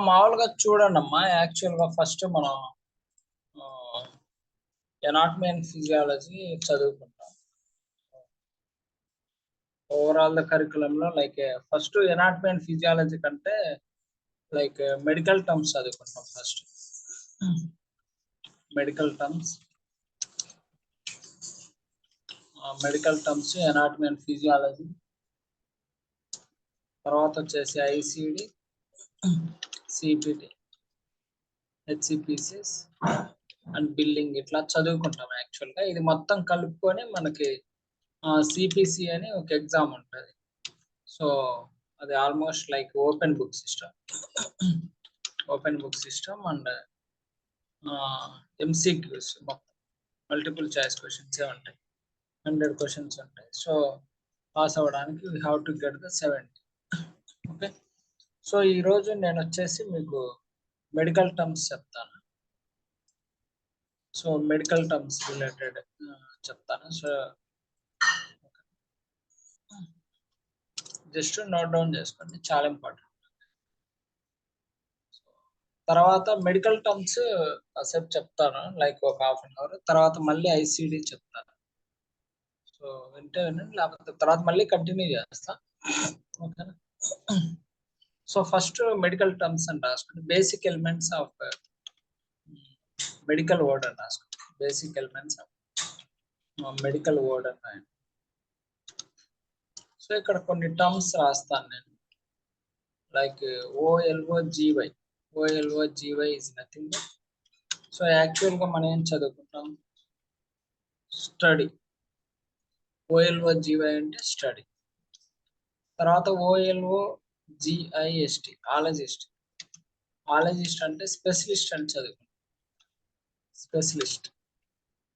మామూలుగా చూడండి అమ్మా, యాక్చువల్గా ఫస్ట్ మనం ఎనాటమీ అండ్ ఫిజియాలజీ చదువుకుంటాం. ఓవరాల్ ద కరికులంలో like first anatomy and physiology కంటే లైక్ మెడికల్ టర్మ్స్ చదువుకుంటాం. First medical terms anatomy and physiology, తర్వాత వచ్చేసి ICD, CPT, HCPCS and building ఇట్లా చదువుకుంటాం. యాక్చువల్గా ఇది మొత్తం కలుపుకొని మనకి సిపిసి అని ఒక ఎగ్జామ్ ఉంటుంది. సో అది almost like open book system and MCQs మొత్తం మల్టిపుల్ చాయిస్ క్వశ్చన్స్ ఉంటాయి, 100 క్వశ్చన్స్ ఉంటాయి. సో పాస్ అవ్వడానికి we have to get the 70. Okay, so ఈరోజు నేను వచ్చేసి మీకు మెడికల్ టర్మ్స్ చెప్తాను. సో మెడికల్ టర్మ్స్ రిలేటెడ్ చెప్తాను. సో జస్ట్ నోట్ డౌన్ చేసుకోండి, చాలా ఇంపార్టెంట్. తర్వాత మెడికల్ టర్మ్స్ కాసేపు చెప్తాను, లైక్ ఒక హాఫ్ అన్ అవర్. తర్వాత మళ్ళీ ఐసిడి చెప్తాను. సో వినండి, లేకపోతే తర్వాత మళ్ళీ కంటిన్యూ చేస్తా. ఓకేనా? సో ఫస్ట్ మెడికల్ టర్మ్స్ అని రాసుకోండి. Basic elements of medical word అని రాసుకోండి. Basic elements of medical word అని రాయండి. సో ఇక్కడ కొన్ని టర్మ్స్ రాస్తాను నేను, like O L O G Y. O L O G Y is nothing. So యాక్చువల్గా మనం ఏం చదువుకుంటాం? స్టడీ. ఓఎల్ఓజివై అంటే స్టడీ. తర్వాత ఓఎల్ఓజిఐఎస్టి ఆలజిస్ట్. ఆలజిస్ట్ అంటే స్పెషలిస్ట్ అని చదువుకుంటాం. స్పెషలిస్ట్.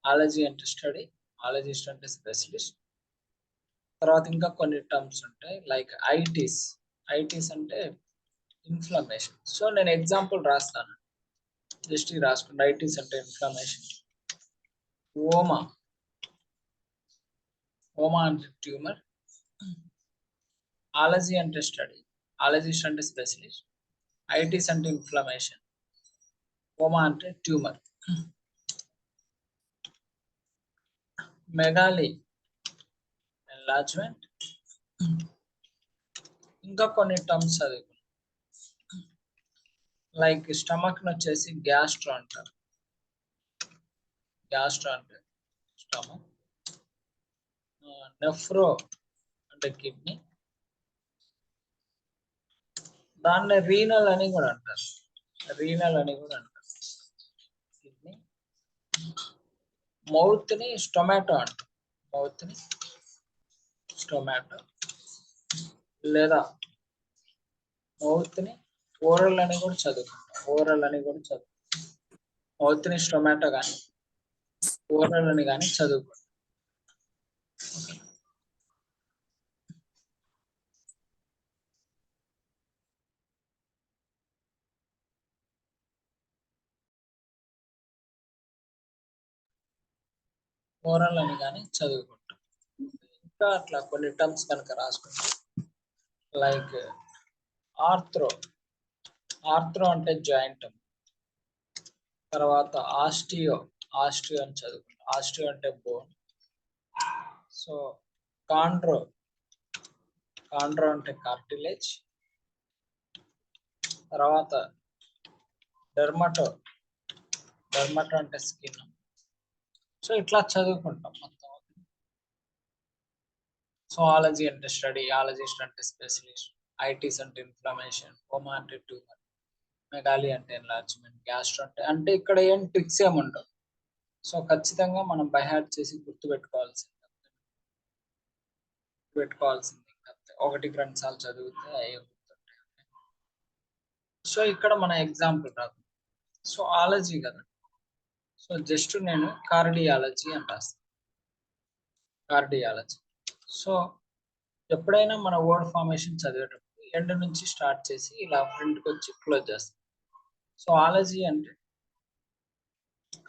ఆలజీ అంటే స్టడీ, ఆలజిస్ట్ అంటే స్పెషలిస్ట్. తర్వాత ఇంకా కొన్ని టర్మ్స్ ఉంటాయి, లైక్ ఐటీస్. ఐటీస్ అంటే ఇన్ఫ్లమేషన్. సో నేను ఎగ్జాంపుల్ రాస్తాను, జస్ట్ రాసుకోండి. ఐటీస్ అంటే ఇన్ఫ్లమేషన్. ఓమా అంటే ట్యూమర్. ఆలజీ అంటే స్టడీ, ఆలజిస్ట్ అంటే స్పెషలిస్ట్, ఐటీస్ అంటే ఇన్ఫ్లమేషన్, ఓమా అంటే ట్యూమర్. మెగాలి ఎన్లార్జ్మెంట్. ఇంకా కొన్ని టర్మ్స్ చదువుకున్నాం, లైక్ స్టమక్ వచ్చేసి గ్యాస్ట్రో అంటారు. గ్యాస్ట్రో అంటే స్టమక్. నెఫ్రో అంటే కిడ్నీ. దాన్ని రీనల్ అని కూడా అంటారు. కిడ్నీ. మౌత్ ని స్టొమాటో అంటారు. లేదా మౌత్ ని ఓరల్ అని కూడా చదువుకుంటాం. మౌత్ ని స్టొమాటో కానీ ఓరల్ అని కానీ చదువుకుంటాం. ఓరల్ అని కానీ చదువుకుంటాం. ఇంకా అట్లా కొన్ని టర్మ్స్ కనుక రాసుకుంటాం, లైక్ ఆర్థ్రో అంటే జాయింట్. తర్వాత ఆస్టియో అని చదువుకుంటాం. ఆస్టియో అంటే బోన్. సో కాండ్రో అంటే కార్టిలేజ్. తర్వాత డెర్మటో అంటే స్కిన్. సో ఇట్లా చదువుకుంటాం మొత్తం. సో ఆలజీ అంటే స్టడీ, ఆలజిస్ట్ అంటే స్పెషలిస్ట్, ఐటీస్ అంటే ఇన్ఫ్లమేషన్, ఓమా అంటే ట్యూమర్, మెగాలి అంటే ఎన్లార్జ్మెంట్, గ్యాస్ట్రో అంటే ఇక్కడ ఏం ట్రిక్స్ ఏమి ఉండవు. సో ఖచ్చితంగా మనం బై హార్ట్ చేసి గుర్తుపెట్టుకోవాల్సింది. ఒకటికి 2 సార్లు చదివితే అయ్యే గుర్తుంటాయి. సో ఇక్కడ మన ఎగ్జాంపుల్ రాదు. సో ఆలజీ కదా, సో జస్ట్ నేను కార్డియాలజీ అని రాస్తాను. కార్డియాలజీ. సో ఎప్పుడైనా మన వర్డ్ ఫార్మేషన్ చదివేటప్పుడు ఎండ్ నుంచి స్టార్ట్ చేసి ఇలా ఫ్రంట్కి వచ్చి క్లోజ్ చేస్తాం. సో ఆలజీ అంటే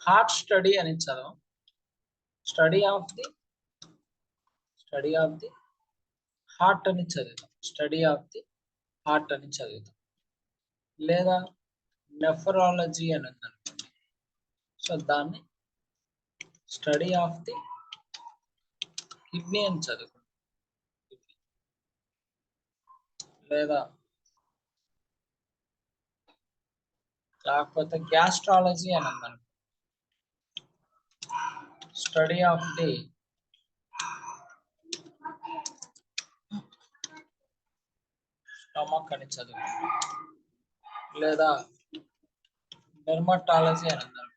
హార్ట్ స్టడీ అని చదవం, స్టడీ ఆఫ్ ది హార్ట్ అని చదువుతాం, స్టడీ ఆఫ్ ది హార్ట్ అని చదువుతాం. లేదా నెఫ్రాలజీ అని ఉందనుకోండి, సో దాన్ని స్టడీ ఆఫ్ ది కిడ్నీ అని చదువుకుంటాం. లేదా లేకపోతే గ్యాస్ట్రాలజీ అని ఉందనుకోండి, స్టడీ ఆఫ్ ది స్టమక్ అని చదువుకుంటాం. లేదా డెర్మటాలజీ అని ఉందనుకోండి,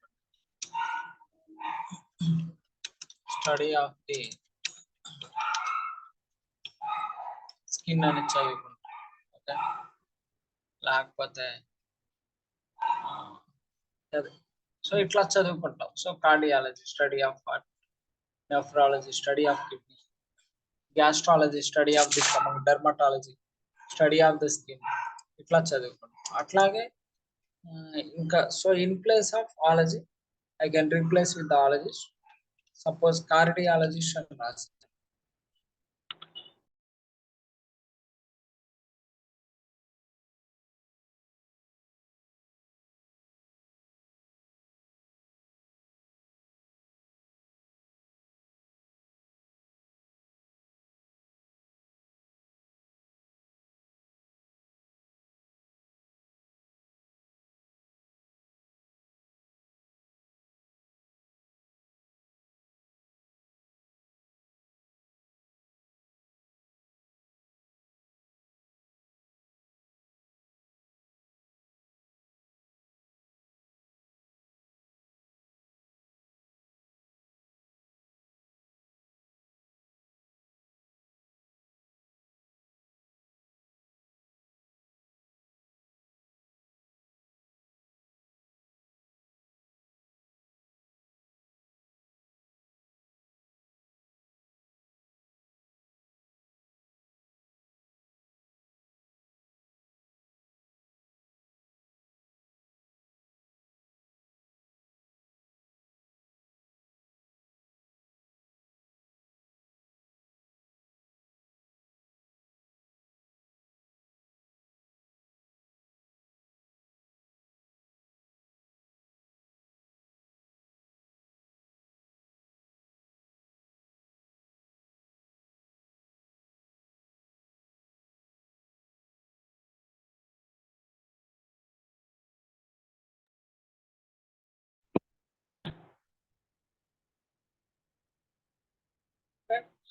స్టడీ ఆఫ్ ది స్కిన్ అని చదువుకుంటాం. ఓకే, లేకపోతే సో ఇట్లా చదువుకుంటాం. So cardiology study of heart, nephrology study of kidney, gastrology study of the stomach, dermatology study of the skin, ఇట్లా చదువుకుంటాం. అట్లాగే ఇంకా so in place of ology I can replace with ologist. Suppose cardiologist అని రాసి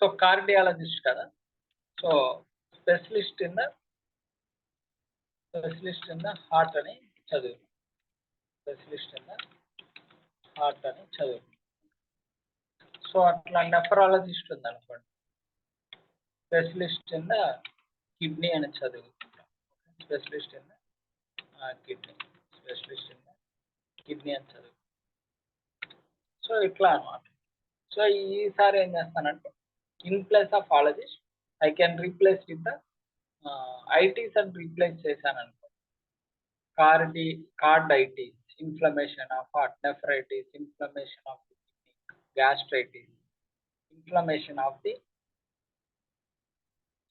so cardiologist కదా, so specialist in the heart అని చదువు, specialist in the heart అని చదువు. సో అట్లా నెఫ్రాలజిస్ట్ ఉంది అనుకోండి, స్పెషలిస్ట్ ఇన్ ద కిడ్నీ అని చదువుకుంటాం. Specialist in the kidney, specialist in the kidney అని చదువు. సో ఇట్లా అన్నమాట. సో ఈసారి ఏం చేస్తానంటే in place of ologist I can replace with the itis అని రీప్లేస్ చేశాను అనుకో, carditis, inflammation of heart, nephritis, inflammation of the kidney, gastritis, inflammation of the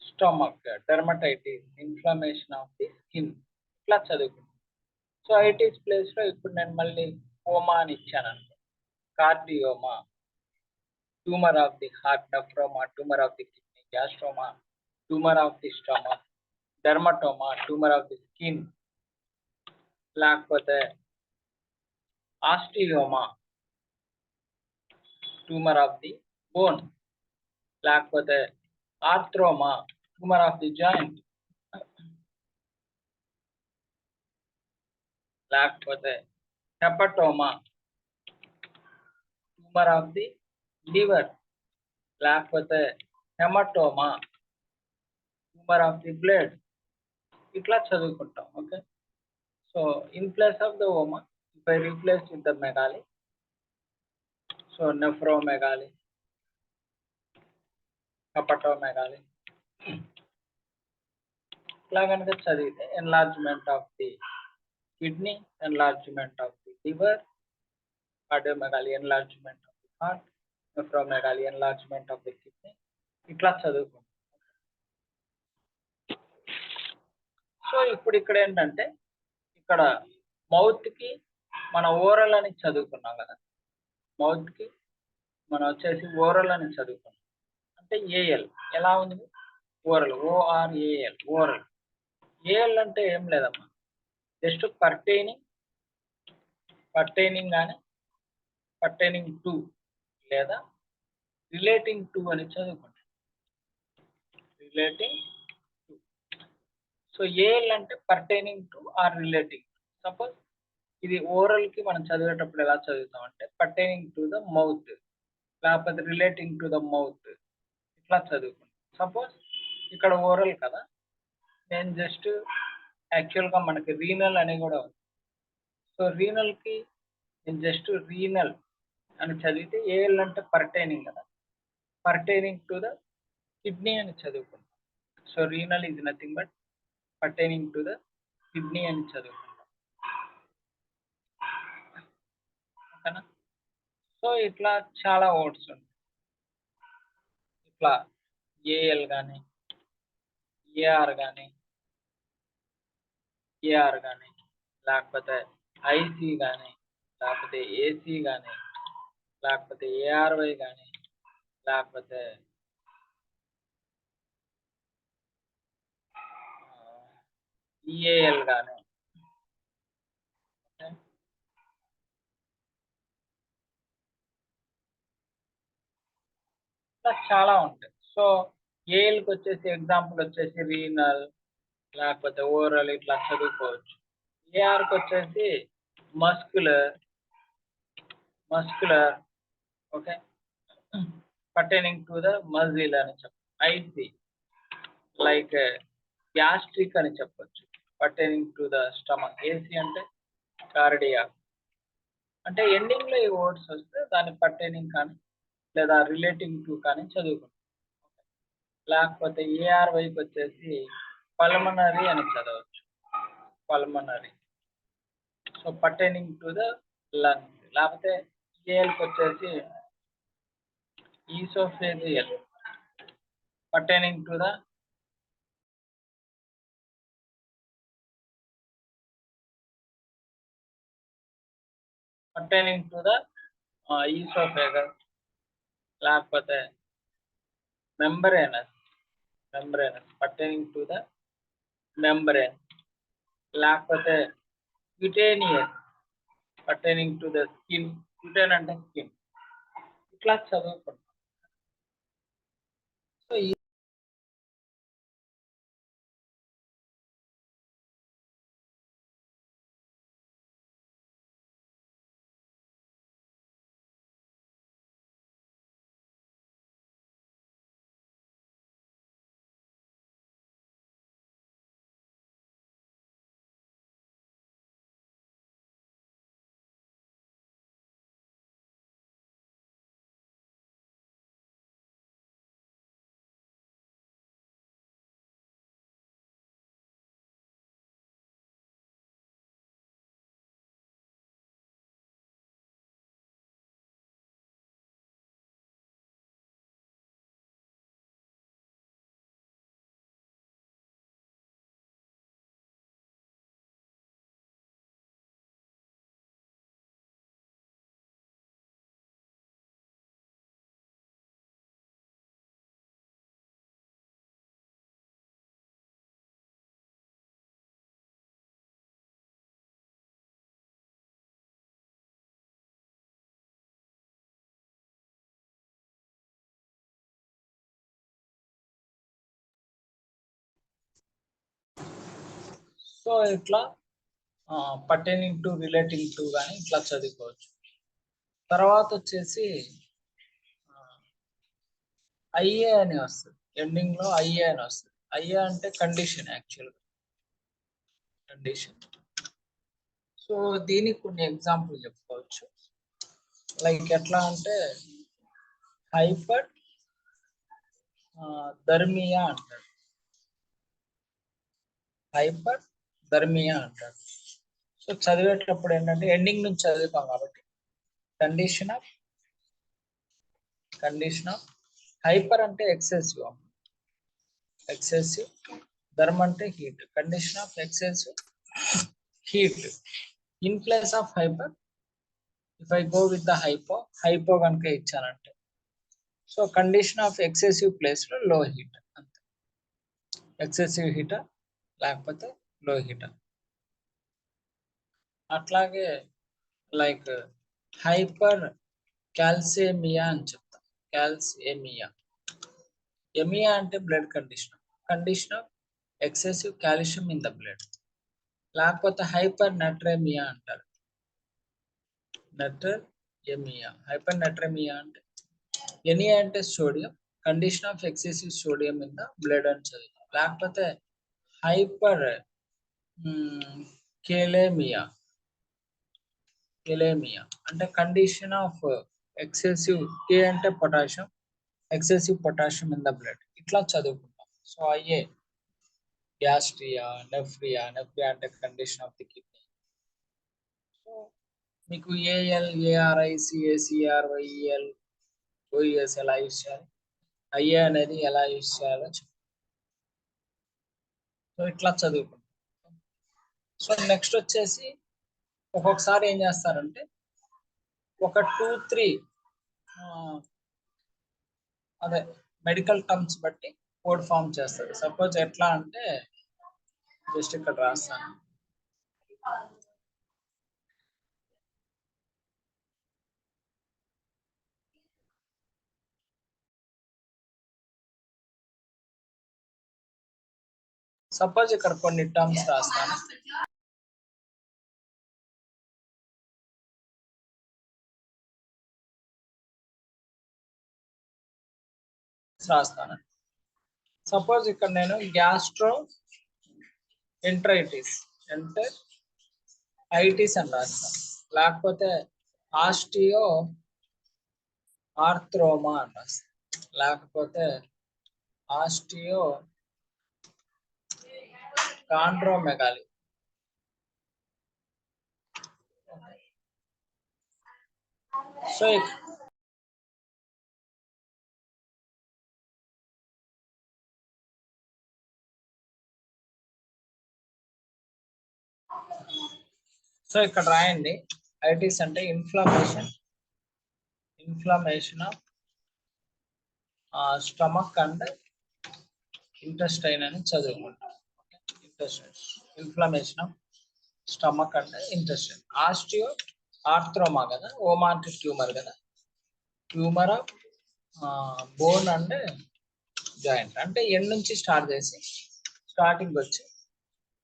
stomach, dermatitis, inflammation of the skin, ఇట్లా చదువుకుంటాను. So ITs ప్లేస్లో ఇప్పుడు నేను మళ్ళీ ఓమా అని ఇచ్చాను అనుకో, cardioma, tumour of the heart, nephroma, tumour of the kidney, gastroma, tumour of the stomach, dermatoma, tumour of the skin, లేకపోతే osteoma, tumour of the bone, లేకపోతే arthroma, tumour of the joint, లేకపోతే hepatoma, tumour of the liver, లేకపోతే hematoma, number of the blade, ఇట్లా చదువుకుంటాం. Okay. So in place of the oma if I replace with the megaly, so nephromegaly, hepatomegaly, ఇట్లా కనుక చదివితే enlargement of the kidney, enlargement of the liver, cardiomegaly, enlargement of the heart, nephromegaly, enlargement of the kidney, ఇట్లా చదువుకుంటాం. So ఇప్పుడు ఇక్కడ ఏంటంటే ఇక్కడ mouth కి మన ఓరల్ అని చదువుకున్నాం కదా, మౌత్ కి మనం వచ్చేసి ఓరల్ అని చదువుకున్నాం. అంటే ఏఎల్ ఎలా ఉంది, ఓరల్, ఓఆర్ఏఎల్, ఓరల్. ఏఎల్ అంటే ఏం లేదమ్మా, జస్ట్ పర్టైనింగ్ కానీ పర్టైనింగ్ టు లేదా రిలేటింగ్ టు అని చదువుకుంటాం. Relating to. సో ఏఎల్ అంటే pertaining to or relating. Suppose ఇది ఓరల్ కి మనం చదివేటప్పుడు ఎలా చదువుతాం అంటే పర్టైనింగ్ టు ద మౌత్, లేకపోతే రిలేటింగ్ టు ద మౌత్, ఇట్లా చదువుకుంటాం. సపోజ్ ఇక్కడ ఓరల్ కదా, నేను జస్ట్ యాక్చువల్గా మనకి రీనల్ అని కూడా ఉంది. సో రీనల్ కి నేను జస్ట్ రీనల్ అని చదివితే ఏఎల్ అంటే పర్టైనింగ్ కదా, పర్టైనింగ్ టు ద కిడ్నీ అని చదువుకుంటాం. So renal is nothing but pertaining to the kidney అని చదువుకుంటాం. ఓకేనా. సో ఇట్లా చాలా వర్డ్స్ ఉంటాయి. ఇట్లా ఏఎల్ కానీ ఏఆర్ కానీ లేకపోతే ఐసి కానీ, లేకపోతే ఏసీ కానీ, లేకపోతే ఏఆర్వై కానీ, లేకపోతే ఈఏఎల్ కానీ, చాలా ఉంటాయి. సో ఏఎల్కి వచ్చేసి ఎగ్జాంపుల్ వచ్చేసి రీనల్, లేకపోతే ఓరల్, ఇట్లా చదువుకోవచ్చు. ఏఆర్కి వచ్చేసి muscular, okay, pertaining to the muscle అని చెప్పచ్చు. ఐసి లైక్ గ్యాస్ట్రిక్ అని చెప్పొచ్చు, pertaining to the stomach. AC అంటే కార్డియాక్. అంటే ఎండింగ్ లో ఈ వర్డ్స్ వస్తే దాని పర్టైనింగ్ కానీ లేదా రిలేటింగ్ టు కానీ చదువుకుంటాం. లేకపోతే ఏఆర్వైకి వచ్చేసి పల్మనరీ అని చదవచ్చు, pulmonary, so pertaining to the lungs. లేకపోతే ఏఎల్కి వచ్చేసి esophageal, pertaining to the esophagus. లేకపోతే membranous, pertaining to the membrane. లేకపోతే cutaneous, pertaining to the skin, cutane అంటే స్కిన్. ఇట్లా చదువుకుంటాం. సో సో ఇట్లా పర్టైనింగ్ టు, రిలేటింగ్ టు కానీ ఇట్లా చదువుకోవచ్చు. తర్వాత వచ్చేసి ఐఏ అని వస్తుంది, ఎండింగ్ లో ఐఏ అని వస్తుంది. అయ్యా అంటే కండిషన్, యాక్చువల్ కండిషన్. సో దీనికి కొన్ని ఎగ్జాంపుల్ చెప్పుకోవచ్చు. లైక్ ఎట్లా అంటే హైపర్ ధర్మియా అంటారు, హైపర్ ధర్మియా అంటారు. సో చదివేటప్పుడు ఏంటంటే ఎండింగ్ నుంచి చదువుతాం కాబట్టి కండిషన్ ఆఫ్ హైపర్ అంటే ఎక్సెసివ్, ధర్మ అంటే heat, condition of excessive heat in place of hyper. If I go with the hypo కనుక ఇచ్చానంటే, so condition of excessive place లో లో హీట్, అంతే. ఎక్సెసివ్ హీటర్ లేకపోతే లో హీటర్. అట్లాగే లైక్ హైపర్ కాల్సిమియా అని చెప్తాం. ఎమియా అంటే blood condition of excessive calcium in the blood. లేకపోతే హైపర్ నెట్రేమియా అంటారు. హైపర్ నెట్రేమియా అంటే ఎనియా అంటే sodium, condition of excessive sodium in the blood అని చదువుతాం. లేకపోతే హైపర్ కెలేమియా అంటే కండిషన్ ఆఫ్ ఎక్సెసివ్, కే అంటే potassium, excessive potassium in the blood. ఇట్లా చదువుకుంటాం. సో అయ్యే గ్యాస్ట్రియా, నెఫ్రియా అంటే condition of the kidney. So మీకు AL, ARI, CA, YL, OES ఎలా యూస్ చేయాలి, ఐఏ అనేది ఎలా యూస్ చేయాలో సో ఇట్లా చదువుకుంటాం. సో నెక్స్ట్ వచ్చేసి ఒక్కొక్కసారి ఏం చేస్తారంటే ఒక 2-3 అదే మెడికల్ టర్మ్స్ బట్టి కోడ్ ఫామ్ చేస్తారు. సపోజ్ ఎట్లా అంటే జస్ట్ ఇక్కడ రాస్తాను. సపోజ్ ఇక్కడ కొన్ని టర్మ్స్ రాస్తాను. సపోజ్ ఇక్కడ నేను గ్యాస్ట్రో ఎంట్రైటిస్ అంటే ఐటిస్ అని రాస్తాను. లేకపోతే ఆస్టియో ఆర్థ్రోమా అని రాస్తాను. లేకపోతే ఆస్టియో కాండ్రోమెగాలి. సో ఇక్కడ రాయండి. ఐటిస్ అంటే inflammation of stomach and intestine అని చదువుకుంటాం. Inflammation of stomach and intestine. Osteo arthroma కదా, ఓమా అంటే ట్యూమర్ కదా, tumour of bone and joint. అంటే ఎండ్ నుంచి స్టార్ట్ చేసి స్టార్టింగ్ వచ్చి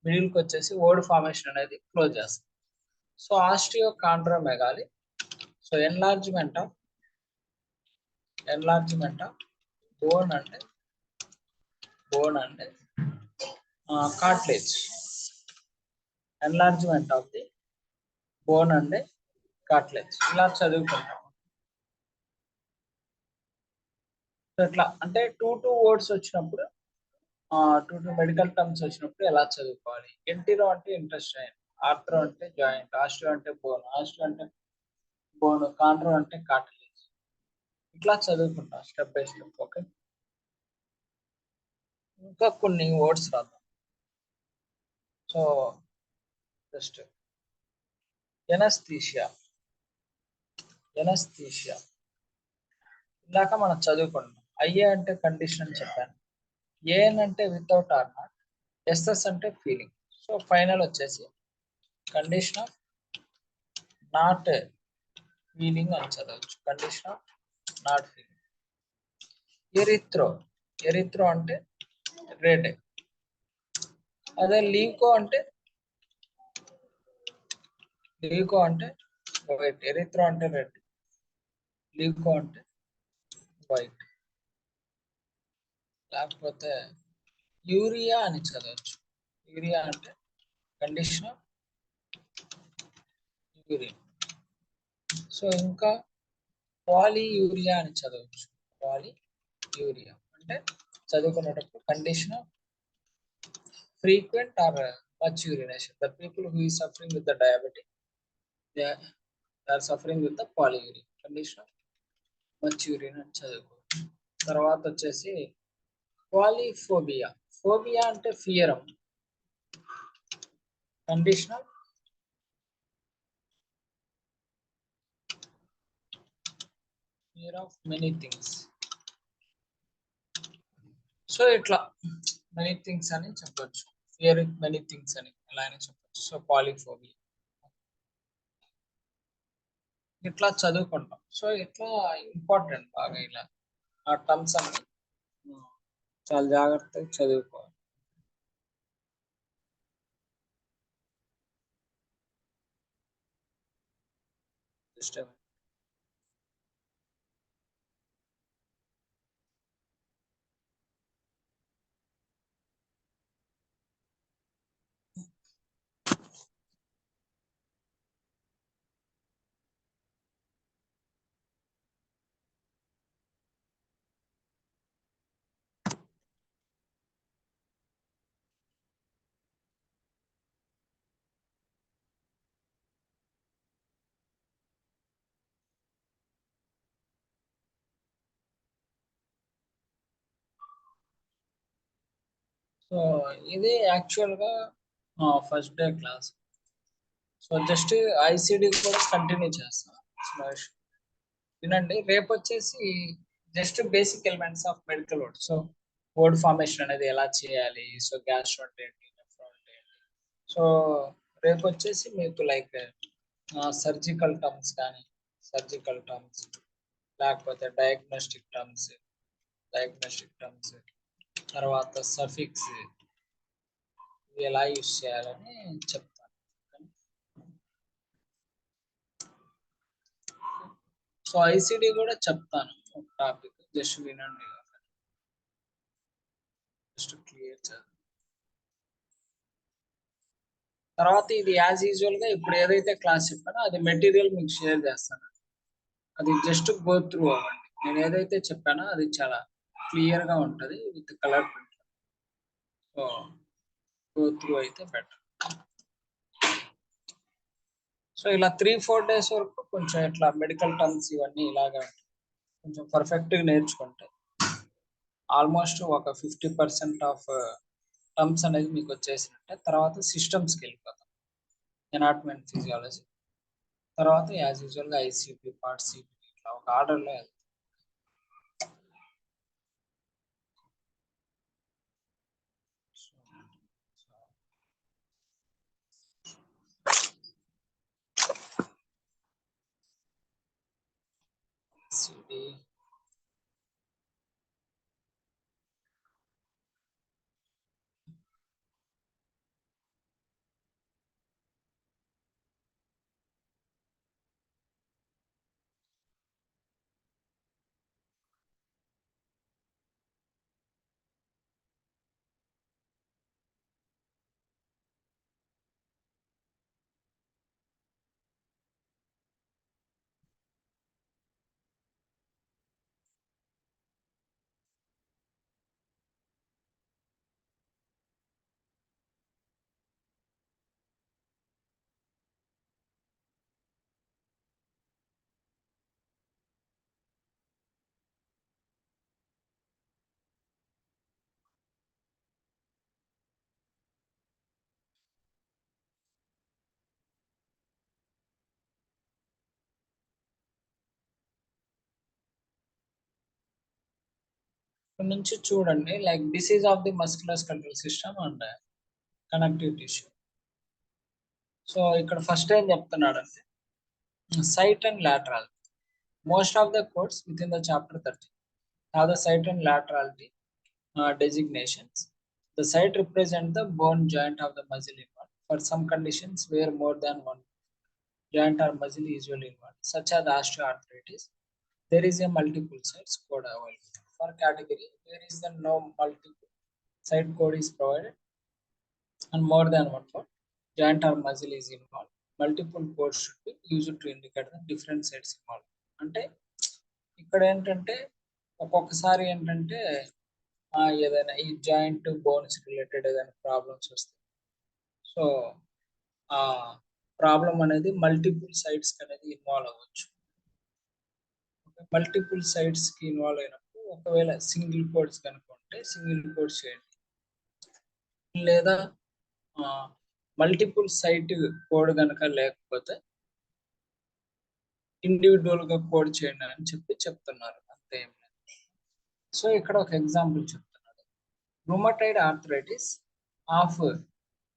మిడిల్కి వచ్చేసి ఓడ్ ఫార్మేషన్ అనేది క్లోజ్ చేస్తాం. So osteo chondromegaly. So enlargement of bone అంటే cartilage. Enlargement of the bone and cartilage. ఇలా చదువుకుంటాం. సో ఇట్లా అంటే 2 వర్డ్స్ వచ్చినప్పుడు, 2 మెడికల్ టర్మ్స్ వచ్చినప్పుడు ఎలా చదువుకోవాలి. ఎంటీరో అంటే ఇంటెస్టైన్, ఆర్థ్రో అంటే జాయింట్, ఆస్టియో అంటే బోన్, కాండ్రో అంటే కార్టిలేజ్. ఇట్లా చదువుకుంటాం స్టెప్ బై స్టెప్. ఓకే, ఇంకా కొన్ని వర్డ్స్ రాద్దాం. సో జస్ట్ ఎనస్థీషియా ఇందాక మనం చదువుకున్నాం. ఐఏ అంటే కండిషన్ అని చెప్పాను. ఏఎన్ అంటే వితౌట్ ఆర్ నాట్, ఎస్ఎస్ అంటే ఫీలింగ్. సో ఫైనల్ వచ్చేసి కండిషన్ ఆఫ్ నాట్ ఫీలింగ్ అని చదవచ్చు. Condition of not feeling. Erythro అంటే రెడ్. అదే లీకో అంటే వైట్. ఎరిత్రో అంటే రెడ్, లీకో అంటే వైట్. లేకపోతే యూరియా అని చదవచ్చు. యూరియా అంటే కండిషన్ ఆఫ్ యూరియా. సో ఇంకా పాలియూరియా అని చదవచ్చు. పాలియూరియా అంటే చదువుకునేటప్పుడు condition of frequent or much urination. The people who is suffering with the diabetic, they are suffering with the polyuria condition of much urine అని చదువుకోవచ్చు. తర్వాత వచ్చేసి పాలిఫోబియా. ఫోబియా అంటే fear, condition of fear of many things. So ఇట్లా many things అని చెప్పొచ్చు. Fear many things అని ఎలా అని చెప్పొచ్చు. సో పాలిఫోబియా ఇట్లా చదువుకుంటాం. సో ఇట్లా ఇంపార్టెంట్ బాగా ఇలా ఆ టర్మ్స్ అన్ని చాలా జాగ్రత్తగా చదువుకోవాలి. సిస్టమ్ సో ఇది యాక్చువల్గా first day class. So just ICD కూడా కంటిన్యూ చేస్తాను. వినండి, రేపు వచ్చేసి just basic elements of medical word. So word formation అనేది ఎలా చేయాలి, సో గ్యాస్ట్రో అంటే ఏంటి, నెఫ్రో అంటే ఏంటి. సో రేపు వచ్చేసి మీకు లైక్ సర్జికల్ టర్మ్స్ కానీ, సర్జికల్ టర్మ్స్ లేకపోతే డయాగ్నోస్టిక్ టర్మ్స్ తర్వాత సఫిక్స్ ఎలా యూస్ చేయాలని చెప్తాను. సో ఐసిడి కూడా చెప్తాను ఒక టాపిక్, జస్ట్ వినండి, జస్ట్ క్లియర్ చేద్దాం. తర్వాత ఇది యాజ్ యూజువల్ గా ఇప్పుడు ఏదైతే క్లాస్ చెప్పానో అది మెటీరియల్ మీకు షేర్ చేస్తాను. అది జస్ట్ గో త్రూ అవ్వండి. నేను ఏదైతే చెప్పానో అది చాలా క్లియర్ గా ఉంటది with colour print. So go through అయితే బెటర్. సో ఇలా 3-4 days వరకు కొంచెం ఇట్లా మెడికల్ టర్మ్స్ ఇవన్నీ ఇలాగా కొంచెం పర్ఫెక్ట్గా నేర్చుకుంటే ఆల్మోస్ట్ ఒక 50% ఆఫ్ టర్మ్స్ అనేది మీకు వచ్చేసినట్టే. తర్వాత సిస్టమ్స్కి వెళ్ళిపోతాం, ఎనాటమీ అండ్ ఫిజియాలజీ. తర్వాత యాజ్ యూజువల్గా ఐసీపీ పార్ట్ సిపి ఇట్లా ఒక ఆర్డర్లో వెళ్తాం. సిడి నుంచి చూడండి, like disease of the musculoskeletal system and connective tissue. So ఇక్కడ ఫస్ట్ ఏం చెప్తున్నాడంటే site and lateral. Most of the codes within the chapter 30 have the site and laterality designations. The site represents the bone joint of the muscle involved. For some conditions where more than one joint or muscle is usually involved, such as osteoarthritis, there is a multiple sites code available. For category, there is the no multiple site code is provided and more than one code joint or muscle is involved. Multiple codes should be used to indicate the different sites involved. అంటే ఇక్కడ ఏంటంటే ఒక్కొక్కసారి ఏంటంటే ఏదైనా ఈ joint bones related ఏదైనా problems వస్తాయి. So ఆ ప్రాబ్లం అనేది మల్టిపుల్ సైట్స్ అనేది ఇన్వాల్వ్ అవ్వచ్చు. మల్టిపుల్ సైట్స్ కి ఇన్వాల్వ్ అయినప్పుడు ఒకవేళ సింగిల్ కోడ్స్ కనుక ఉంటే సింగిల్ కోడ్స్ చేయండి, లేదా మల్టిపుల్ సైట్ కోడ్ కనుక లేకపోతే ఇండివిజువల్ గా కోడ్ చేయండి అని చెప్తున్నారు అంతే. సో ఇక్కడ ఒక ఎగ్జాంపుల్ చెప్తున్నారు. Rheumatoid arthritis of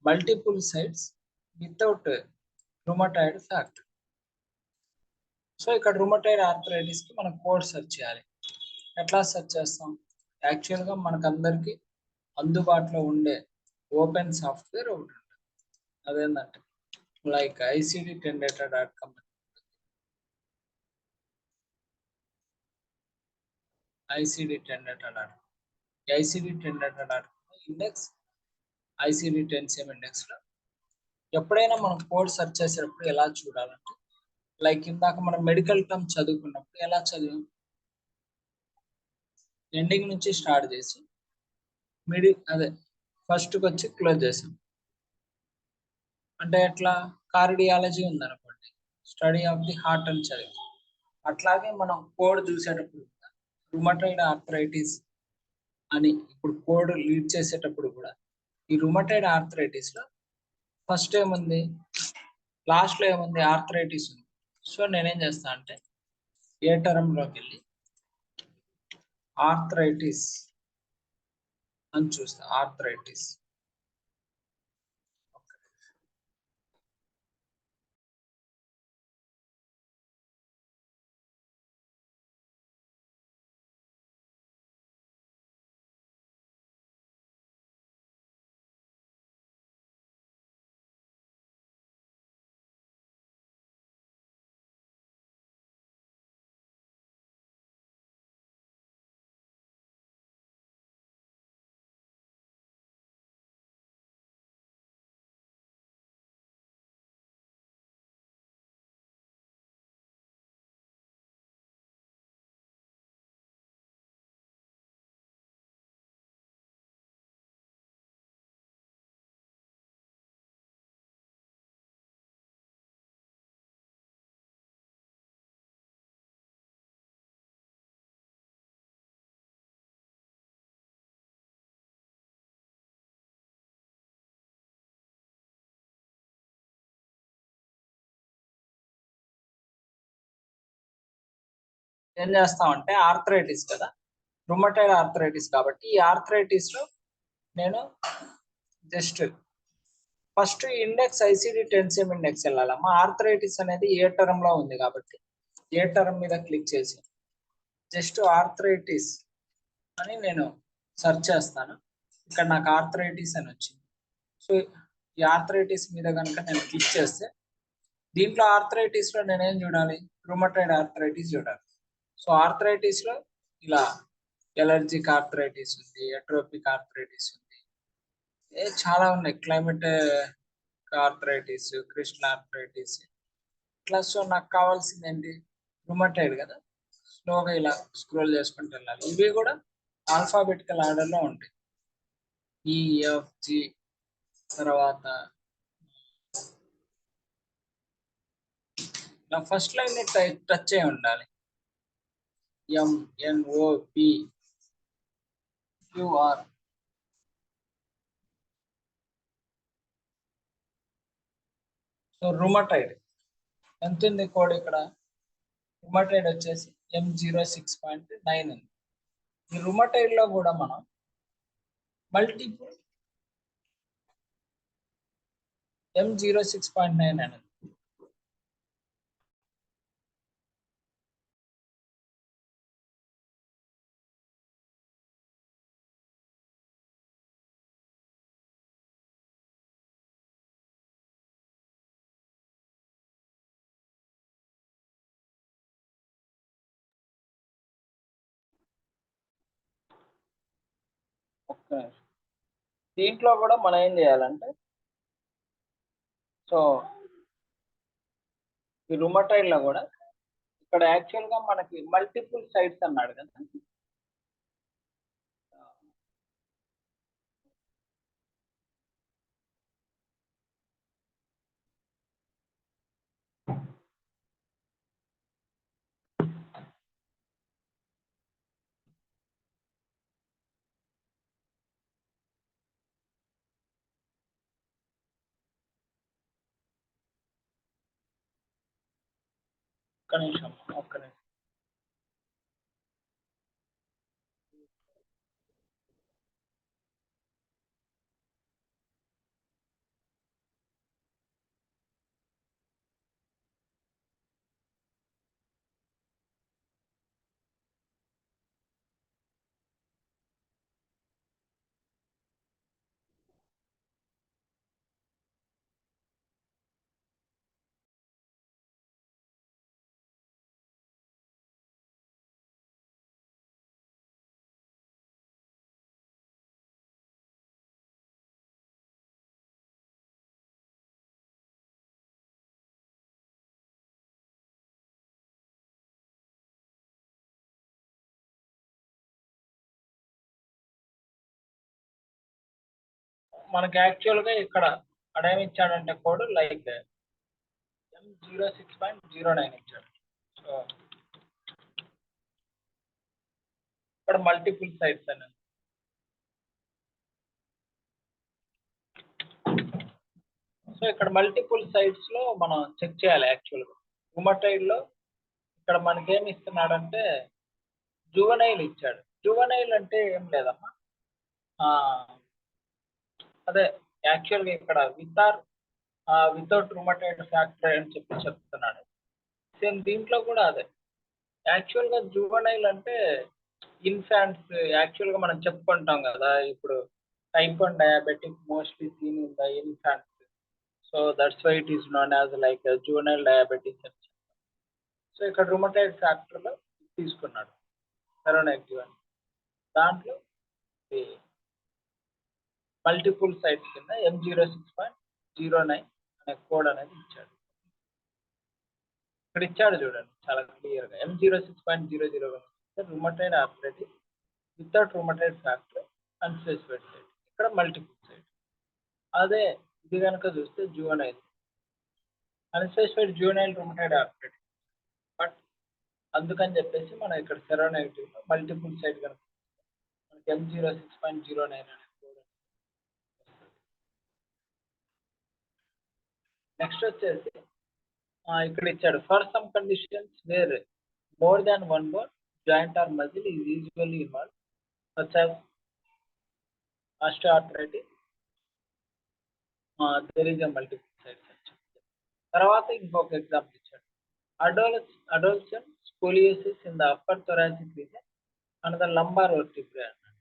multiple sites without rheumatoid factor. So ఇక్కడ రుమటైడ్ ఆర్థరైటిస్ కి మనం కోడ్ సెర్చ్ చేయాలి. ఎట్లా సెర్చ్ చేస్తాం? యాక్చువల్గా మనకు అందరికి అందుబాటులో ఉండే ఓపెన్ సాఫ్ట్వేర్ ఒకటి ఉంటుంది. అదేంటంటే like ICD-10data.com, ICD-10data.com, ICD-10data.com index, ICD-10CM index లో ఎప్పుడైనా మనం కోడ్ సెర్చ్ చేసేటప్పుడు ఎలా చూడాలంటే, లైక్ ఇందాక మనం మెడికల్ టర్మ్ చదువుకున్నప్పుడు ఎలా చదివాం? ఎండింగ్ నుంచి స్టార్ట్ చేసి అదే ఫస్ట్కి వచ్చి క్లోజ్ చేసాం. అంటే ఎట్లా? కార్డియాలజీ ఉందనుకోండి, స్టడీ ఆఫ్ ది హార్ట్ అని చదివి. అట్లాగే మనం కోడ్ చూసేటప్పుడు రుమటైడ్ ఆర్థరైటిస్ అని ఇప్పుడు కోడ్ లీడ్ చేసేటప్పుడు కూడా ఈ రుమటైడ్ ఆర్థరైటిస్ లో ఫస్ట్ ఏముంది, లాస్ట్ లో ఏముంది? ఆర్థరైటిస్ ఉంది. సో నేనేం చేస్తా అంటే ఏ టర్మ్లోకి వెళ్ళి ఆర్థరైటిస్ అని చూస్తా. ఆర్థరైటిస్ ఏం చేస్తామంటే ఆర్థరైటిస్ కదా, రుమటైడ్ ఆర్థరైటిస్ కాబట్టి ఈ ఆర్థరైటిస్ లో నేను just first index ICD-10CM index వెళ్ళాలమ్మా. ఆర్థరైటిస్ అనేది ఏ టర్మ్ లో ఉంది కాబట్టి ఏ టర్మ్ మీద క్లిక్ చేసి జస్ట్ ఆర్థరైటిస్ అని నేను సెర్చ్ చేస్తాను. ఇక్కడ నాకు ఆర్థరైటిస్ అని వచ్చింది. సో ఈ ఆర్థరైటిస్ మీద కనుక నేను క్లిక్ చేస్తే దీంట్లో ఆర్థరైటిస్ లో నేనేం చూడాలి? రుమటైడ్ ఆర్థరైటిస్ చూడాలి. సో ఆర్థరైటిస్ లో ఇలా ఎలర్జిక్ ఆర్థరైటిస్ ఉంది, ఎట్రోపిక్ ఆర్థరైటిస్ ఉంది, చాలా ఉన్నాయి. క్లైమేట్ ఆర్థరైటిస్, క్రిస్టల్ ఆర్థరైటిస్ ఇట్లా. సో నాకు కావాల్సింది ఏంటి? రుమటైడ్ కదా. స్లోగా ఇలా స్క్రోల్ చేసుకుంటూ వెళ్ళాలి. ఇవి కూడా ఆల్ఫాబెటికల్ ఆర్డర్ లో ఉంటాయి. EFG తర్వాత ఫస్ట్ లైన్ టచ్ అయి ఉండాలి. MNOPQR. సో రుమటైడ్ ఎంత ఉంది కోడ్ ఇక్కడ? రుమటైడ్ వచ్చేసి M06.9 ఉంది. ఈ రుమటైడ్ లో కూడా మనం మల్టిపుల్ M06.9 అనేది ఒక్క దీంట్లో కూడా మనం ఏం చేయాలంటే సో ఈ రుమటాయిడ్ లో కూడా ఇక్కడ యాక్చువల్ గా మనకి మల్టిపుల్ సైట్స్ అన్నాడు కదా. ఒక్క నిమిషం ఒక్క నిమిషం. మనకి యాక్చువల్ గా ఇక్కడ అడేమి ఇచ్చాడంటే కోడ్ లైక్ M06.09 ఇచ్చాడు. సో ఇక్కడ మల్టిపుల్ సైట్స్ అని. సో ఇక్కడ మల్టిపుల్ సైట్స్ లో మనం చెక్ చేయాలి యాక్చువల్ గా. రుమటైడ్ లో ఇక్కడ మనకేమి ఇస్తున్నాడంటే జువనైల్ ఇచ్చాడు. జువనైల్ అంటే ఏం లేదమ్మా, అదే యాక్చువల్ గా ఇక్కడ వితౌట్ రుమటైడ్ ఫ్యాక్టర్ అని చెప్పి చెప్తున్నాడు. సేమ్ దీంట్లో కూడా అదే. యాక్చువల్ గా జువనైల్ అంటే ఇన్ఫాంట్స్ యాక్చువల్ గా మనం చెప్పుకుంటాం కదా, ఇప్పుడు type 1 diabetic mostly seen in the infants. So that's why it is known as like juvenile diabetes అని. సో ఇక్కడ రుమటైడ్ ఫ్యాక్టర్ లో తీసుకున్నాడు సెరోనెక్టివ్ అని. దాంట్లో మల్టిపుల్ సైట్స్ కింద M06.09 అనే కోడ్ అనేది ఇచ్చాడు. ఇక్కడ ఇచ్చాడు చూడండి చాలా క్లియర్ గా M06.00 rheumatoid arthritis without rheumatoid factor unspecified site. ఇక్కడ మల్టిపుల్ సైట్. అదే ఇది కనుక చూస్తే juvenile unspecified juvenile rheumatoid arthritis. But అందుకని చెప్పేసి మనం ఇక్కడ సెరోనెగటివ్ లో మల్టిపుల్ సైట్ కనుక మనకి M06.09 అనే కోడ్. నెక్స్ట్ వచ్చేసి ఇక్కడ ఇచ్చాడు for some conditions where more than one bone joint or muscle is usually involve such as osteoarthritis there is a multiple sites అని చెప్తారు. తర్వాత ఇంకొక ఎగ్జాంపుల్ ఇచ్చాడు adolescent scoliosis in the upper thoracic region and the lumbar vertebrae అన్నాడు.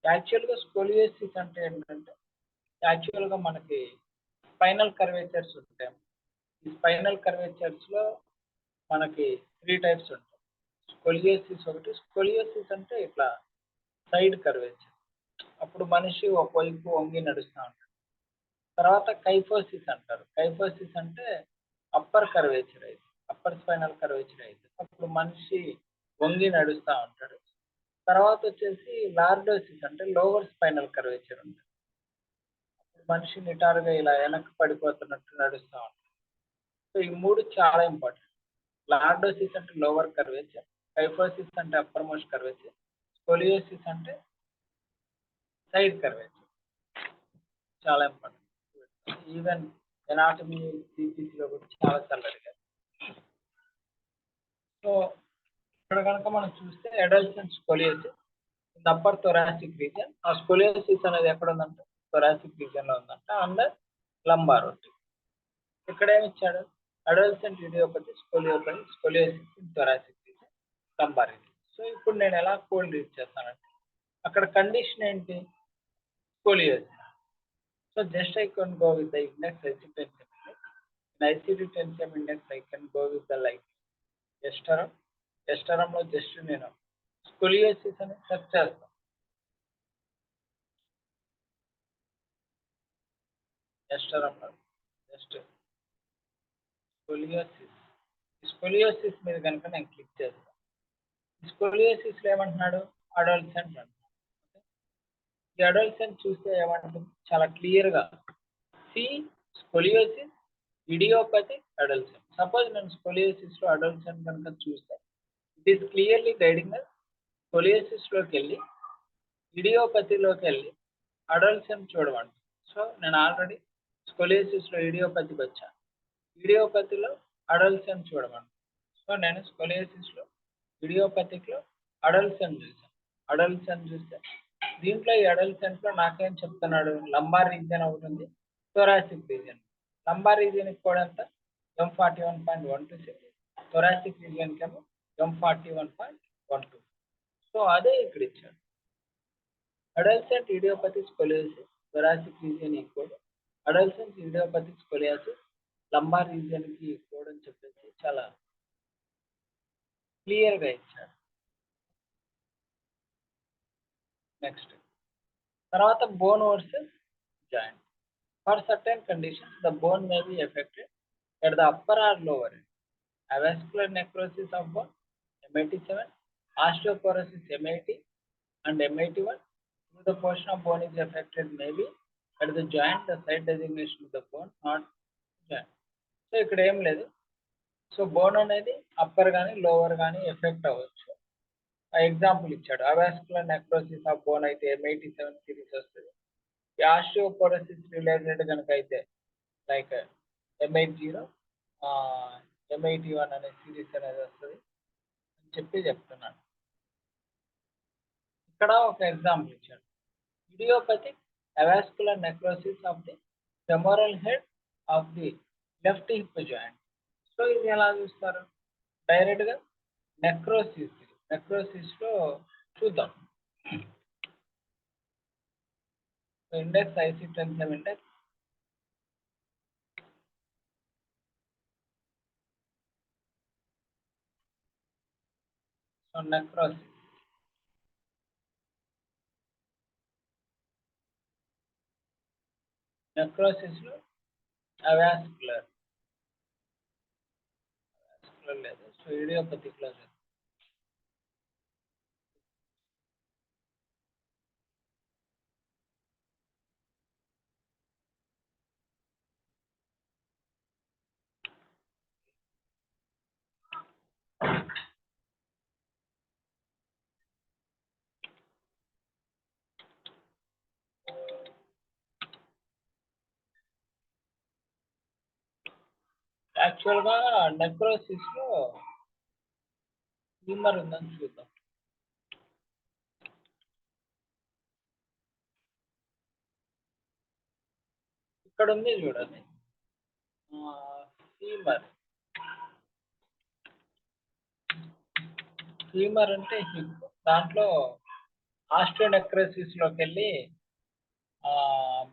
యాక్చువల్గా scoliosis అంటే ఏంటంటే యాక్చువల్గా మనకి స్పైనల్ కర్వేచర్స్ ఉంటాయి. ఈ స్పైనల్ కర్వేచర్స్ లో మనకి 3 టైప్స్ ఉంటాయి. స్కోలియోసిస్ ఒకటి. స్కోలియోసిస్ అంటే ఇట్లా సైడ్ కర్వేచర్, అప్పుడు మనిషి ఒకవైపు వంగి నడుస్తూ ఉంటాడు. తర్వాత కైఫోసిస్ అంటారు. కైఫోసిస్ అంటే అప్పర్ కర్వేచర్ అయితే, అప్పర్ స్పైనల్ కర్వేచర్ అయితే అప్పుడు మనిషి వంగి నడుస్తూ ఉంటాడు. తర్వాత వచ్చేసి లార్డోసిస్ అంటే లోవర్ స్పైనల్ కర్వేచర్ ఉంటుంది. మనిషి నిటారుగా ఇలా వెనక్కి పడిపోతున్నట్టు నడుస్తూ ఉంటాడు. సో ఈ 3 చాలా ఇంపార్టెంట్. లార్డోసిస్ అంటే లోవర్ కర్వేచర్, కైఫోసిస్ అంటే అప్పర్ మోస్ట్ కర్వేచర్, స్కోలియోసిస్ అంటే సైడ్ కర్వేచర్. చాలా ఇంపార్టెంట్. ఈవెన్ ఎనాటమీ సిపిసిలో కూడా చాలా అడిగారు. సో ఇక్కడ కనుక మనం చూస్తే adolescent scoliosis in upper thoracic region. ఆ స్కోలియోసిస్ అనేది ఎక్కడ ఉందంటే థొరాసిక్ రీజన్ లో ఉందంట, అండర్ లంబార్ ఒకటి. ఇక్కడ ఏమి ఇచ్చాడు adolescent ఇడియోపతి scoliosis in thoracic reason lumbar region. So ఇప్పుడు నేను ఎలా కోడ్ రీడ్ చేస్తానంటే అక్కడ కండిషన్ ఏంటి scoliosis. So just I can go with the index IC10 index. In ICD-10 index I can go with the like ఎస్టరం లో just నేను scoliosis అని search చేస్తాను. ఎస్టర్ అన్నారు. Just scoliosis. స్కోలియోసిస్ మీద కనుక నేను క్లిక్ చేస్తాను. స్కోలియోసిస్ లో ఏమంటున్నాడు? అడోల్సెంట్ అంటున్నాడు. ఈ అడోల్సెంట్ చూస్తే ఏమంటుంది? చాలా క్లియర్ గా C scoliosis, idiopathic, adolescent. Suppose నేను స్కోలియోసిస్ లో అడోల్సెంట్ కనుక చూస్తే it is clearly guiding scoliosis లోకి వెళ్ళి ఇడియోపతిలోకి వెళ్ళి అడోల్సెంట్ చూడమండి. సో నేను ఆల్రెడీ స్కోలియోసిస్ లో ఇడియోపతికి వచ్చాను. ఇడియోపతిలో అడోల్సెంట్ చూడమండి. సో నేను స్కోలియోసిస్ లో ఇడియోపతిక్ లో అడోల్సెంట్ చూసాను. అడోల్సెంట్ చూస్తే దీంట్లో ఈ అడోల్సెంట్ లో నాకేం చెప్తున్నాడు? లంబార్ రీజియన్ అవుతుంది, థొరాసిక్ రీజియన్. లంబార్ రీజియన్ కూడా ఎంత? M41.126, థొరాసిక్ రీజియన్ కేమో M41.12. సో అదే ఇక్కడ ఇచ్చాడు. Adolescent idiopathic scoliosis thoracic region ఈ code, adolescent idiopathic scoliosis lumbar region కి కోడ్ అని చెప్పేసి చాలా క్లియర్ గా ఇచ్చాడు. నెక్స్ట్ తర్వాత bone versus joint. For certain conditions the bone may be affected at the upper or lower end. Avascular necrosis of bone M87, osteoporosis M80 and M81 through the portion of bone is affected maybe at the joint, the site designation of the bone not joint. So ఇక్కడ ఏం లేదు. So bone అనేది upper కానీ lower కానీ effect అవ్వచ్చు. Example ఇచ్చాడు. Avascular necrosis of bone అయితే M87 series వస్తుంది. ఆస్టియోపోరోసిస్ రిలేటెడ్ కనుక అయితే లైక్ M80, M81 అనే సిరీస్ అనేది వస్తుంది అని చెప్తున్నాను. ఇక్కడ ఒక ఎగ్జాంపుల్ ఇచ్చాడు. Idiopathic avascular necrosis of the femoral head of the left hip joint. So ఇది ఎలా చూస్తారు? డైరెక్ట్ గా నెక్రోసిస్ లో చూద్దాం. Index IC10 index so necrosis లో అవస్కులర్ లేదు. సో ఇడియోపతిక్ లో యాక్చువల్ గా నెక్రోసిస్ లో హ్యూమర్ ఉందని చూద్దాం. ఇక్కడ ఉంది చూడండి, ఫీమర్ అంటే హిప్. దాంట్లో ఆస్టియోనెక్రోసిస్ లోకి వెళ్ళి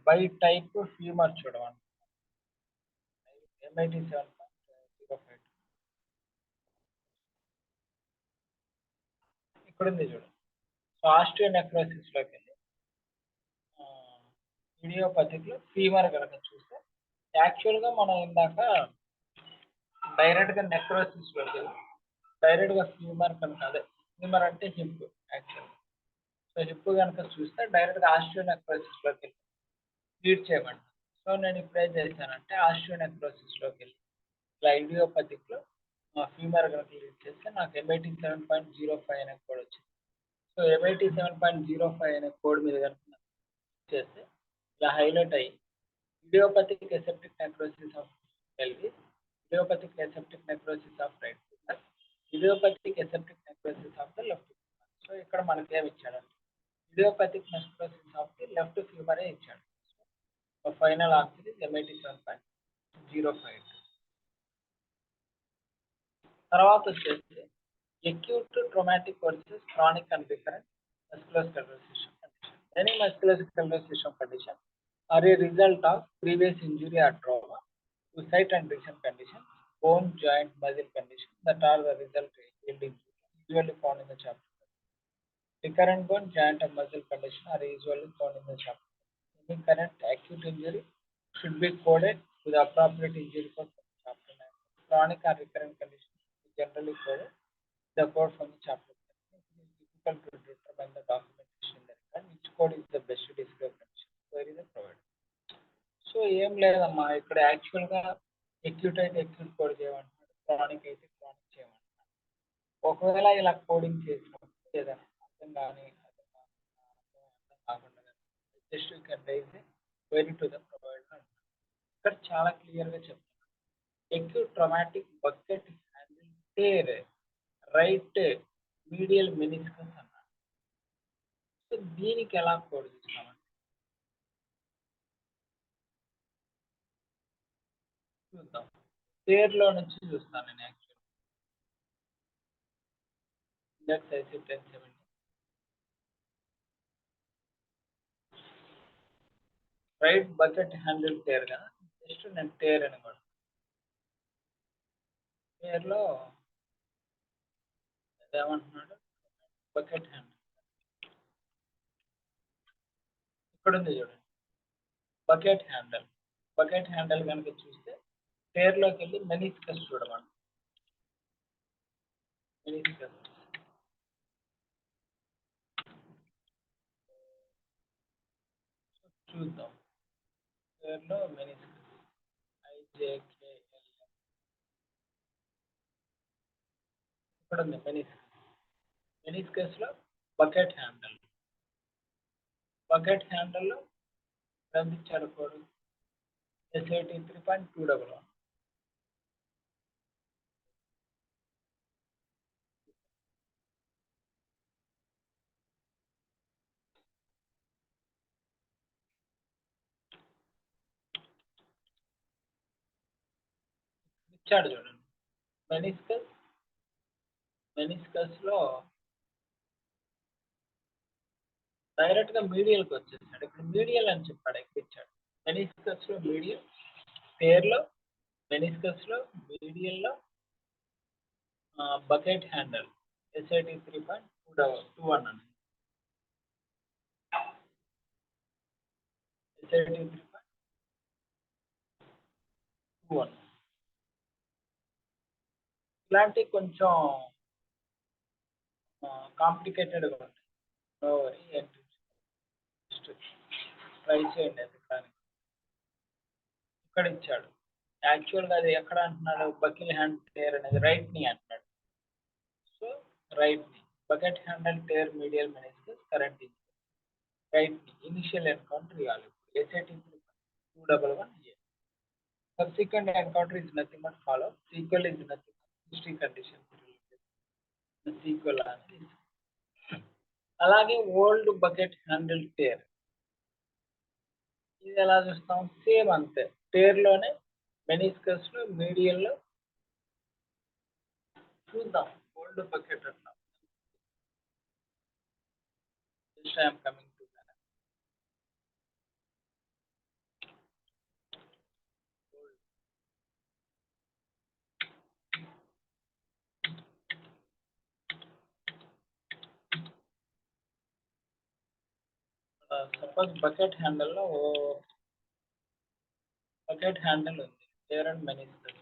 బై టైప్ ఫీమర్ చూడమండి. M87.05 ఇక్కడ ఉంది చూడండి. సో ఆస్టియోనెక్రోసిస్ లోకి వెళ్ళి ఇడియోపతిక్ లో ఫీమర్ కనుక చూస్తే యాక్చువల్ గా మనం ఇందాక డైరెక్ట్ గా నెక్రోసిస్ లోకి వెళ్ళి డైరెక్ట్ గా ఫీమర్ కనుక, అదే ఫీమర్ అంటే హిప్ యాక్చువల్. సో హిప్ కనుక చూస్తే డైరెక్ట్ గా ఆస్టియోనెక్రోసిస్ లోకి వెళ్ళి ట్రీట్ చేయమండి. సో నేను ఇప్పుడు ఏం చేశానంటే ఆస్టియోనెక్రోసిస్ లోకి వెళ్ళి ఇలా ఇడియోపతిక్ లో ఫీమర్ కనుక లీడ్ చేస్తే నాకు M87.05 అనే కోడ్ వచ్చింది. సో M87.05 అనే కోడ్ మీద కనుక చేస్తే ఇలా హైలైట్ అయ్యి idiopathic aseptic necrosis of pelvis, idiopathic aseptic necrosis of right femur, idiopathic aseptic necrosis of the left femur. So ఇక్కడ మనకి ఏమి ఇచ్చాడంటే idiopathic necrosis of the left ఫీమరే ఇచ్చాడు. So final answer is M87.05. తర్వాత వచ్చేసి acute traumatic versus chronic and recurrent musculoskeletal system condition. Any musculoskeletal system condition are a result of previous injury or trauma to site and region condition, bone, joint, muscle condition that are the result yielding usually found in the chapter. Recurrent bone, joint and muscle condition are usually found in the chapter. Any current acute injury should be coded to the appropriate injury code from chapter 9. Chronic or recurrent conditions is generally coded the code from the chapter 10. It is difficult to determine the documentation in the record. Which code is the best to describe condition? Where is the provided? So ఏం లేదమ్మా ఇక్కడ యాక్చువల్గా acute అయితే acute code చేయమంటున్నాడు, chronic అయితే chronic చేయమంటున్నాడు. ఒకవేళ ఇలా కోడింగ్ చేసినప్పుడు ఏదైనా అర్థం కానీ అర్థం కాకుండా just you can raise very to the provider అంటున్నాడు. ఇక్కడ చాలా క్లియర్గా చెప్తున్నాడు. Acute traumatic bucket handle tear right medial meniscus అన్నాడు. సో దీనికి ఎలా కోడ్ చేస్తామంటే చూద్దాం. టేర్లో నుంచి చూస్తాను నేను actual index IC 1070 right bucket handle tear కదా, జస్ట్ నేను టేర్ అని కూడా టేర్లో ఏమంటున్నాడు బకెట్ హ్యాండిల్ ఇక్కడ ఉంది చూడండి. బకెట్ హ్యాండిల్ కనుక చూస్తే టేర్లోకి వెళ్ళి మెనిస్కస్ చూడమని మెనిస్కస్ చూద్దాం. టేర్లో మెనిస్కస్ ఐజేకేఎల్ ఇక్కడ ఉంది మెనిస్కస్ లో బకెట్ హ్యాండిల్లో పంపించాడు కోడ్ S83.211. ఇచ్చాడు చూడండి. మెనిస్కస్ లో డైరెక్ట్ గా మీడియల్కి వచ్చేసాడు. ఇక్కడ మీడియల్ అని చెప్పాడు, ఎక్కిచ్చాడు. మెనిస్కస్ లో మీడియల్, పేర్లో మెనిస్కస్ లో మీడియల్లో బకెట్ హ్యాండిల్ S83.221 అని S83.21 ఇలాంటివి కొంచెం కాంప్లికేటెడ్గా ఉంటాయి. ట్రై చేయండి అది. కానీ ఇక్కడ ఇచ్చాడు యాక్చువల్గా అది ఎక్కడ అంటున్నాడు, బకిల్ హ్యాండ్ టేర్ అనేది రైట్ ని అంటున్నాడు. సో రైట్ ని bucket handle tear medial meniscus current right ని ఇనిషియల్ ఎన్కౌంటర్ ఇవ్వాలి. S83.211 subsequent encounter is nothing but follow. Sequel is nothing but history conditions related. The sequel అనేది అలాగే old bucket handle tear ఇది ఎలా చూస్తాం, same అంతే. Tear లోనే meniscus లో మీడియల్ లో చూద్దాం. ఓల్డ్ బకెట్ అట్లా just I'm coming to suppose bucket handle ఉంది, టేర్ అండ్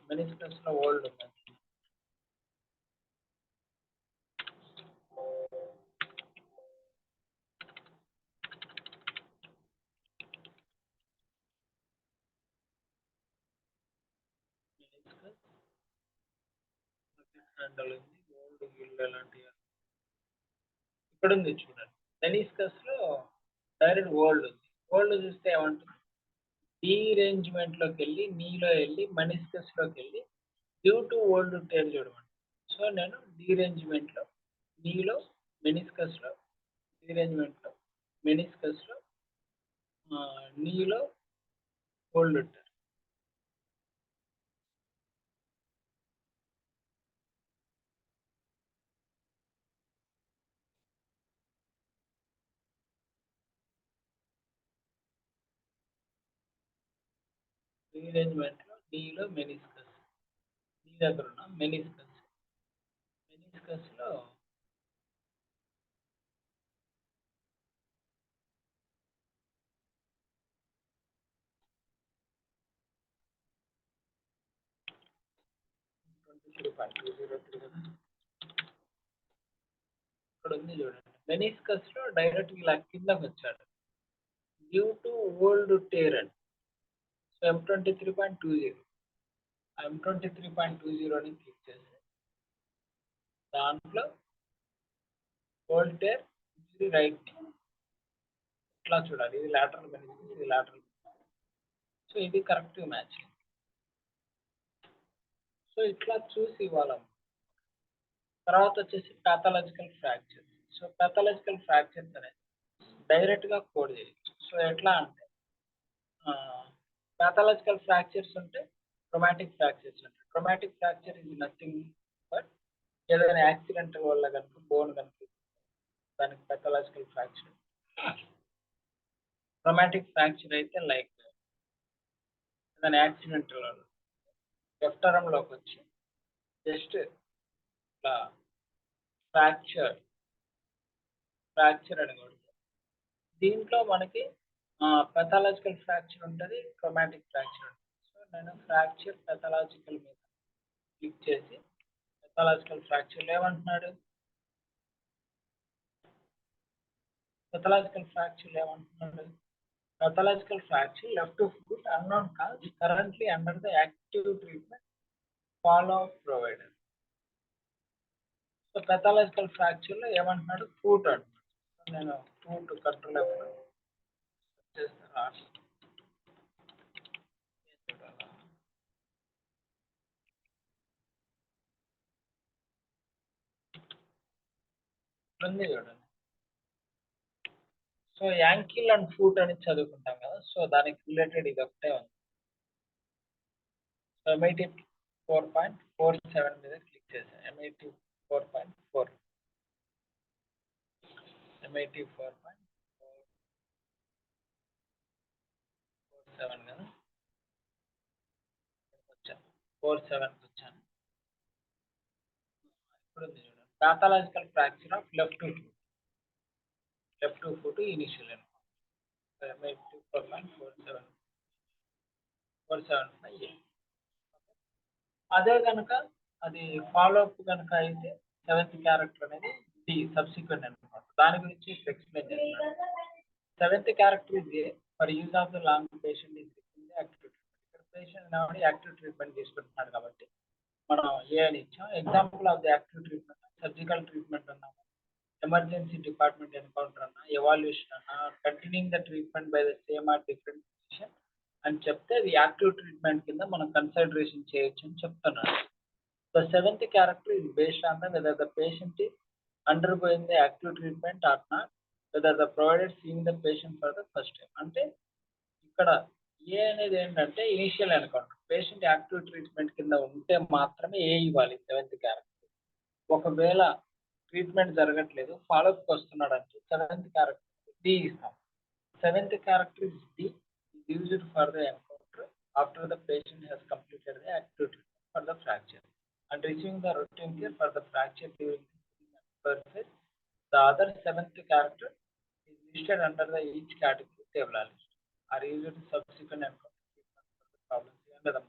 మెనిస్కస్ లో ఓల్డ్ ఉంది. హ్యాండిల్ ఉంది, ఓల్డ్ గిల్డ్ అలాంటివి ఇక్కడ ఉంది చూడండి. మెనిస్కస్ లో డైరెక్ట్ ఓల్డ్ ఉంది. ఓల్డ్ చూస్తే ఏమంటుంది, డీరేంజ్మెంట్ లోకి వెళ్ళి నీలో వెళ్ళి మెనిస్కస్ లోకి వెళ్ళి డ్యూ టు ఓల్డ్ టేర్ చూడమండి. సో నేను డీరేంజ్మెంట్ లో నీలో మెనిస్కస్ లో డీరేంజ్మెంట్ లో మెనిస్కస్ లో నీలో ఓల్డ్ టేర్ డీరేంజ్మెంట్ లో నీలో మెనిస్కస్ నీ దగ్గర ఉన్న మెనిస్కస్ లో 3.203 కదా. ఇక్కడ ఉంది చూడండి, మెనిస్కస్ లో డైరెక్ట్ ఇలా కిందకి వచ్చాడు డ్యూ టు ఓల్డ్ టేర్ అండి. సో M23.20 M23.20 ని క్లిక్ చేసి దాంట్లో ఓల్డ్ టేర్ ఇది రైట్ ఇట్లా చూడాలి, ఇది లాటరల్ మెనిస్కస్, ఇది లాటరల్. సో ఇది కరెక్ట్ మ్యాచ్. సో ఇట్లా చూసి ఇవ్వాలి. తర్వాత వచ్చేసి pathological fracture. So pathological fractures అనేది డైరెక్ట్ గా కోడ్ చేయొచ్చు. సో ఎట్లా అంటే పాథలాజికల్ ఫ్రాక్చర్స్ అంటే ట్రోమాటిక్ ఫ్రాక్చర్స్ అంటే, traumatic fracture is nothing but ఏదైనా యాక్సిడెంటల్ వల్ల కనుక బోన్ కనుక దానికి పాథలాజికల్ ఫ్రాక్చర్. ట్రోమాటిక్ ఫ్రాక్చర్ అయితే లైక్ ఏదైనా యాక్సిడెంటల్ వల్ల లెఫ్ట్ ఆర్మ్ లోకి వచ్చి జస్ట్ ఇట్లా ఫ్రాక్చర్ అని కొడుతుంది. దీంట్లో మనకి పెథాలజికల్ ఫ్రాక్చర్ ఉంటుంది, ట్రోమాటిక్ ఫ్రాక్చర్ ఉంటుంది. సో నేను ఫ్రాక్చర్ పెథాలజికల్ మీద క్లిక్ చేసి పెథాలజికల్ ఫ్రాక్చర్ ఏమంటున్నాడు, పెథాలజికల్ ఫ్రాక్చర్ ఏమంటున్నాడు, pathological fracture left foot unknown cause currently under the active treatment follow provider. So pathological fracture లో ఏమంటున్నాడు, ఫుట్ అంటున్నాడు. సో నేను ఫుట్ కంట్రోల్ చేస్తాను. చూడండి, సో యాంకిల్ అండ్ ఫుట్ అని చదువుకుంటాం కదా, సో దానికి రిలేటెడ్ ఇది ఒకటే ఉంది. సో MIT 4.47 మీద క్లిక్ చేశాను. MIT 4.4 MIT 4.47 కదా, వచ్చాను 47కి వచ్చాను. ఇప్పుడు ఉంది చూడండి, pathological fracture of left foot initial అనుకో. MIT 4.475. అదే కనుక అది ఫాలో అప్ కనుక అయితే 7th క్యారెక్టర్ అనేది డి సబ్సిక్వెంట్ అనుకోండి. దాని గురించి ఎక్స్ప్లెయిన్ చేస్తున్నాను. 7th క్యారెక్టర్ ఇది for use of the long patient is active treatment. ఇక్కడ పేషెంట్ యాక్టివ్ ట్రీట్మెంట్ తీసుకుంటున్నాడు కాబట్టి మనం ఏ అని ఇచ్చాం. Example of the active treatment surgical treatment అన్నాము, ఎమర్జెన్సీ డిపార్ట్మెంట్ ఎన్కౌంటర్ అన్నా, ఎవాల్యుయేషన్ అన్నా, continuing the treatment by the same or different physician అని చెప్తే అది యాక్టివ్ ట్రీట్మెంట్ కింద మనం కన్సిడరేషన్ చేయొచ్చు అని చెప్తున్నాను. The 7th character is based on whether the patient is undergoing the active treatment or not, whether the provider seeing the patient for the first time. అంటే ఇక్కడ ఏ అనేది ఏంటంటే initial encounter, patient active treatment కింద ఉంటే మాత్రమే ఏ ఇవ్వాలి 7th character. ఒకవేళ treatment జరగట్లేదు ఫాలోఅప్కి వస్తున్నాడు అంటే 7th క్యారెక్టర్ డి ఇస్తాం. 7th character is D used for the encounter after the patient has completed the active treatment for the fracture and receiving the routine care for the fracture during the process. The other 7th character is listed under the each category table list are used to subsequent encounter treatment for the problems under the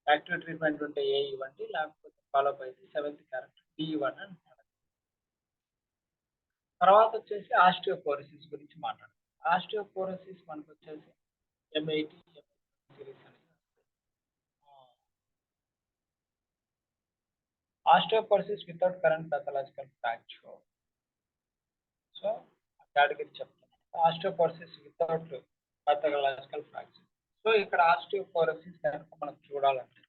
active treatment unte A ఇవ్వండి, లేకపోతే follow up అయితే 7th character D ఇవ్వండి అంటున్నాడు. తర్వాత వచ్చేసి osteoporosis గురించి మాట్లాడాలి. Osteoporosis మనకు వచ్చేసి M80 సిరీస్ అనేది osteoporosis without current pathological fracture. So category చెప్తున్నాను, osteoporosis without pathological fracture. So ఇక్కడ ఆస్టియోపోరోసిస్ కనుక మనం చూడాలంటే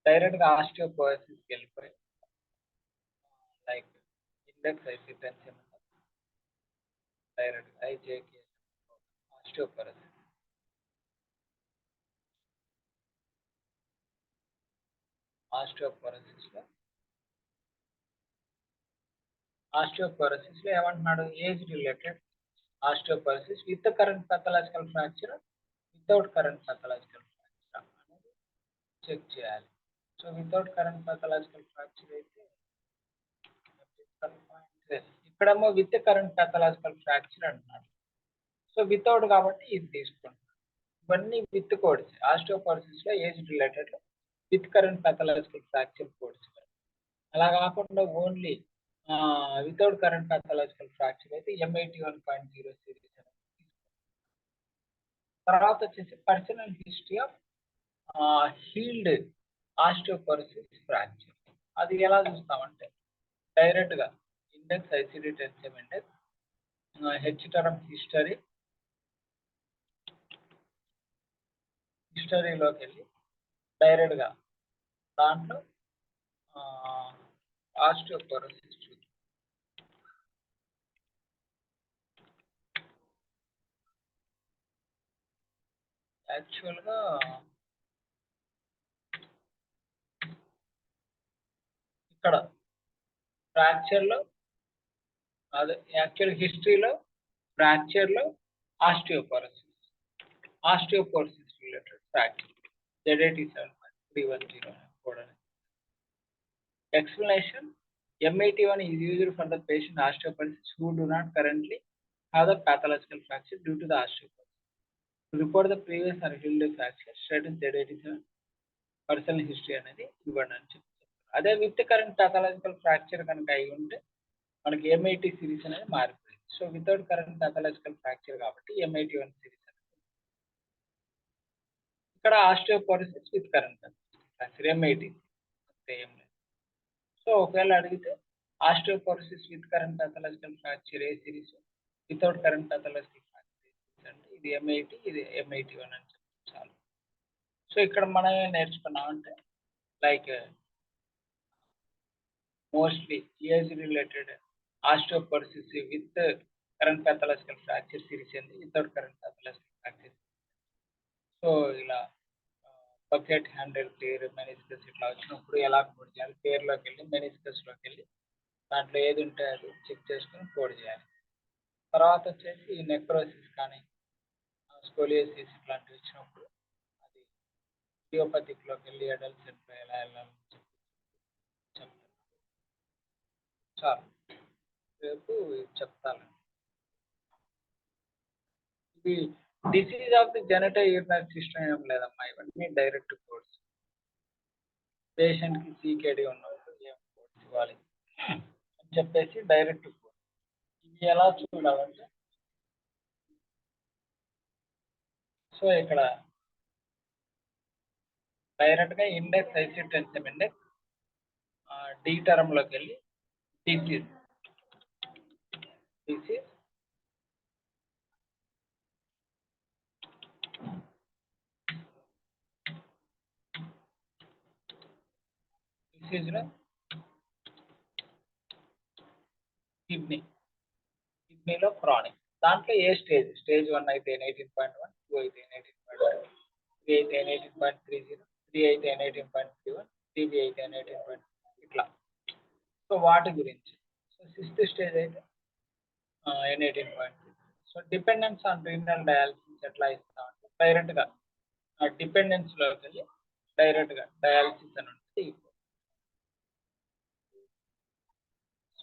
డైరెక్ట్గా ఆస్టియోపోరోసిస్కి వెళ్ళిపోయి like index hypertension direct IJK osteoporosis. Osteoporosis లో ఏమంటున్నాడు, age related osteoporosis with current pathological fracture, without current pathological fracture అనేది చెక్ చేయాలి. So without current pathological fracture అయితే ఇక్కడేమో విత్ కరెంట్ పెథాలజికల్ ఫ్రాక్చర్ అంటున్నాడు. సో వితౌట్ కాబట్టి ఇది తీసుకుంటాం. ఇవన్నీ విత్ కోడ్స్. ఆస్టియోపోరోసిస్ లో age related with current pathological fracture codes. అలా కాకుండా only without current pathological fracture అయితే M81.0 సిరీస్. తర్వాత వచ్చేసి personal history of healed osteoporosis fracture. అది ఎలా చూస్తామంటే డైరెక్ట్ గా index ICD ten CM index H term హిస్టరీలోకి వెళ్ళి డైరెక్ట్ గా దాంట్లో ఆస్టియోపరోసిస్ చూద్దాం. యాక్చువల్ గా ఇక్కడ ఫ్రాక్చర్ లో అదే యాక్చువల్ హిస్టరీలో ఫ్రాక్చర్ లో ఆస్టియోపరోసిస్ రిలేటెడ్ ఫ్రాక్చర్ Z87.310 కూడా. Explanation: M81 is used for the patient osteoporosis who do not currently have the pathological fracture due to the osteoporosis. To report the previous or healed fracture, status Z87 personal history అనేది ఇవ్వండి అని చెప్తారు. అదే with current pathological fracture కనుక అయి ఉంటే మనకి M80 series అనేది మారిపోయింది. So without current pathological fracture కాబట్టి M81 సిరీస్ అనేది. ఇక్కడ osteoporosis with current fracture M80 అంతే ఏం లేదు. సో ఒకవేళ అడిగితే osteoporosis with current pathological fracture ఏ series, without current pathological fracture అంటే ఇది M80, ఇది M81 అని చెప్తే చాలు. సో ఇక్కడ మనం ఏం నేర్చుకున్నామంటే like mostly age related osteoporosis with current pathological fracture series ఏంది, without current pathological fracture. So ఇలా బకెట్ హ్యాండిల్ టేర్ మెనిస్కస్ ఇట్లా వచ్చినప్పుడు ఎలా కోడ్ చేయాలి, టేర్లోకి వెళ్ళి మెనిస్కస్లోకి వెళ్ళి దాంట్లో ఏది ఉంటే అది చెక్ చేసుకుని కోడ్ చేయాలి. తర్వాత వచ్చేసి నెక్రోసిస్ కానీ స్కోలియోసిస్ ఇట్లాంటివి వచ్చినప్పుడు అది ఇడియోపతిక్లోకి వెళ్ళి అడల్ట్స్ ఎట్లా ఎలా వెళ్ళాలని చెప్తాను. చాలు, రేపు చెప్తాను. ఇది disease of the genital urinary system ఏం లేదమ్మా, ఇవన్నీ డైరెక్ట్ కోడ్స్. పేషెంట్కి సీకేడి ఉన్నప్పుడు ఏం కోడ్స్ ఇవ్వాలి అని చెప్పేసి డైరెక్ట్ కోడ్. ఇది ఎలా చూడాలంటే సో ఇక్కడ డైరెక్ట్ గా index ICD ten CM index D term లోకి వెళ్ళి డిసీజ్ లో కిడ్నీలో క్రానిక్, దాంట్లో ఏ స్టేజ్ 1 అయితే 18.1, 2 అయితే 18.2, 3 అయితే 18.30, 3 అయితే 18.31, 3B అయితే 18.2 ఇట్లా. సో వాటి గురించి. సో 6th స్టేజ్ అయితే N18.3. So dependence on renal dialysis ఎట్లా ఇస్తామంటే డైరెక్ట్ గా డిపెండెన్స్ లోకి వెళ్ళి డైరెక్ట్ గా డయాలసిస్ అని ఉంటుంది.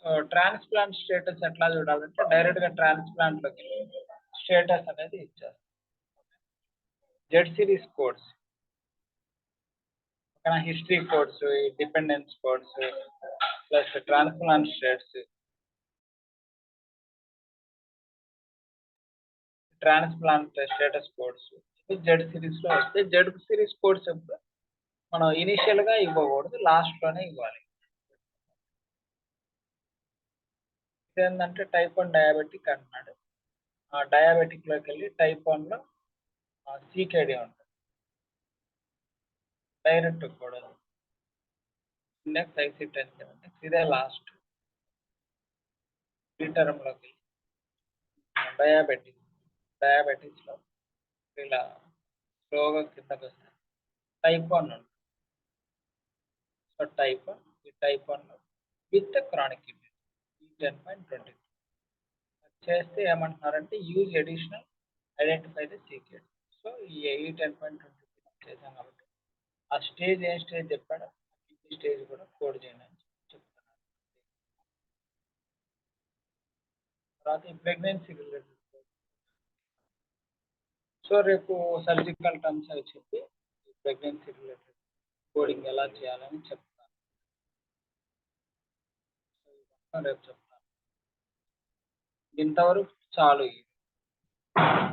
సో ట్రాన్స్ప్లాంట్ స్టేటస్ ఎట్లా చూడాలంటే డైరెక్ట్ గా ట్రాన్స్ప్లాంట్ లోకి వెళ్ళి స్టేటస్ అనేది ఇచ్చేస్తాం. Z series codes, history codes, dependence codes plus transplant states, transplant status codes Z series లో వస్తే జెడ్ సిరీస్ కోడ్స్ ఎప్పుడు మనం ఇనిషియల్ గా ఇవ్వకూడదు, లాస్ట్ లోనే ఇవ్వాలి. ఇదేంటంటే టైప్ 1 డయాబెటిక్ అంటున్నాడు. డయాబెటిక్ లోకి వెళ్ళి టైప్ 1 లో సీకేడి ఉంటుంది, డైరెక్ట్ కూడా ఇండెక్స్ ఐసిడి టెన్సియం ఇండెక్స్ ఇదే లాస్ట్. ఈ టర్మ్ లోకి డయాబెటిక్స్ లో ఇలా స్లోగా కిందకి వస్తాయి. టైప్ 1 ఉంటుంది. సో టైప్ 1, ఈ టైప్ 1 లో విత్ క్రానిక్ కిడ్నీ 10.20 చేస్తే ఏమంటున్నారంటే use additional identify the secret. So ఈ 10.20 చేసాం కాబట్టి ఆ స్టేజ్ ఏ స్టేజ్ చెప్పాడో ఈ స్టేజ్ కూడా కోడ్ చేయండి అని చెప్తున్నారు. తర్వాత ఈ ప్రెగ్నెన్సీ రిలేటెడ్. సో రేపు సర్జికల్ టర్మ్స్ అవి చెప్పి ప్రెగ్నెన్సీ రిలేటెడ్ కోడింగ్ ఎలా చేయాలని చెప్తాను. రేపు చెప్తాను. ఇంతవరకు చాలు.